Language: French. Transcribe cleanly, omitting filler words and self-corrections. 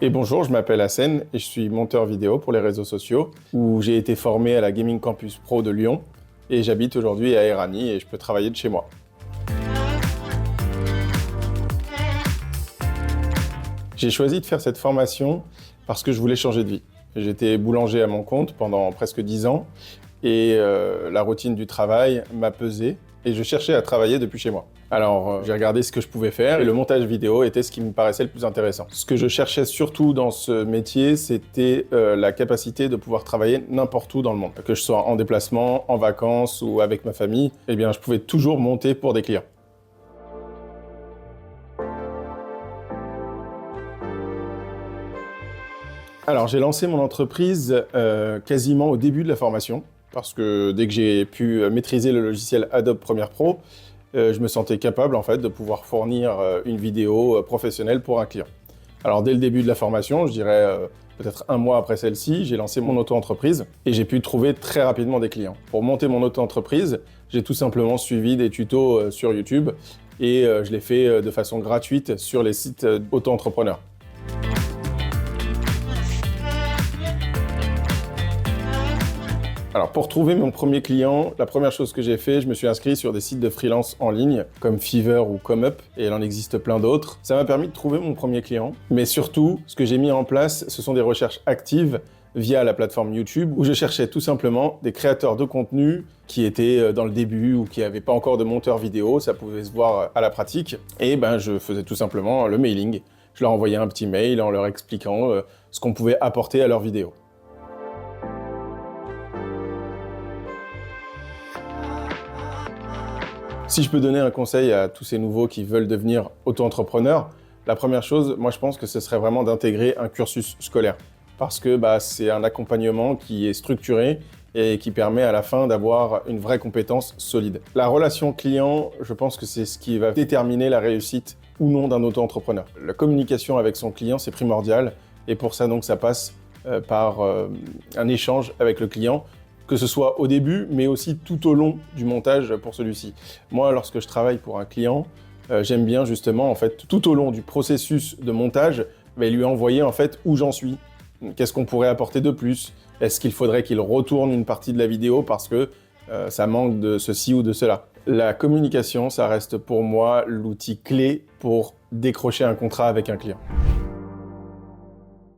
Et bonjour, je m'appelle Hassen et je suis monteur vidéo pour les réseaux sociaux où j'ai été formé à la Gaming Campus Pro de Lyon et j'habite aujourd'hui à Éragny et je peux travailler de chez moi. J'ai choisi de faire cette formation parce que je voulais changer de vie. J'étais boulanger à mon compte pendant presque 10 ans et la routine du travail m'a pesé et je cherchais à travailler depuis chez moi. Alors j'ai regardé ce que je pouvais faire et le montage vidéo était ce qui me paraissait le plus intéressant. Ce que je cherchais surtout dans ce métier, c'était la capacité de pouvoir travailler n'importe où dans le monde. Que je sois en déplacement, en vacances ou avec ma famille, eh bien je pouvais toujours monter pour des clients. Alors j'ai lancé mon entreprise quasiment au début de la formation, parce que dès que j'ai pu maîtriser le logiciel Adobe Premiere Pro, je me sentais capable en fait de pouvoir fournir une vidéo professionnelle pour un client. Alors dès le début de la formation, je dirais peut-être un mois après celle-ci, j'ai lancé mon auto-entreprise et j'ai pu trouver très rapidement des clients. Pour monter mon auto-entreprise, j'ai tout simplement suivi des tutos sur YouTube et je l'ai fait de façon gratuite sur les sites auto-entrepreneurs. Alors pour trouver mon premier client, la première chose que j'ai fait, je me suis inscrit sur des sites de freelance en ligne comme Fiverr ou ComeUp et il en existe plein d'autres. Ça m'a permis de trouver mon premier client, mais surtout, ce que j'ai mis en place, ce sont des recherches actives via la plateforme YouTube où je cherchais tout simplement des créateurs de contenu qui étaient dans le début ou qui n'avaient pas encore de monteur vidéo, ça pouvait se voir à la pratique, et je faisais tout simplement le mailing. Je leur envoyais un petit mail en leur expliquant ce qu'on pouvait apporter à leur vidéo. Si je peux donner un conseil à tous ces nouveaux qui veulent devenir auto-entrepreneurs, la première chose, moi je pense que ce serait vraiment d'intégrer un cursus scolaire. Parce que c'est un accompagnement qui est structuré et qui permet à la fin d'avoir une vraie compétence solide. La relation client, je pense que c'est ce qui va déterminer la réussite ou non d'un auto-entrepreneur. La communication avec son client, c'est primordial et pour ça donc ça passe par un échange avec le client, que ce soit au début, mais aussi tout au long du montage pour celui-ci. Moi, lorsque je travaille pour un client, j'aime bien justement, en fait, tout au long du processus de montage, lui envoyer en fait où j'en suis. Qu'est-ce qu'on pourrait apporter de plus? Est-ce qu'il faudrait qu'il retourne une partie de la vidéo parce que ça manque de ceci ou de cela? La communication, ça reste pour moi l'outil clé pour décrocher un contrat avec un client.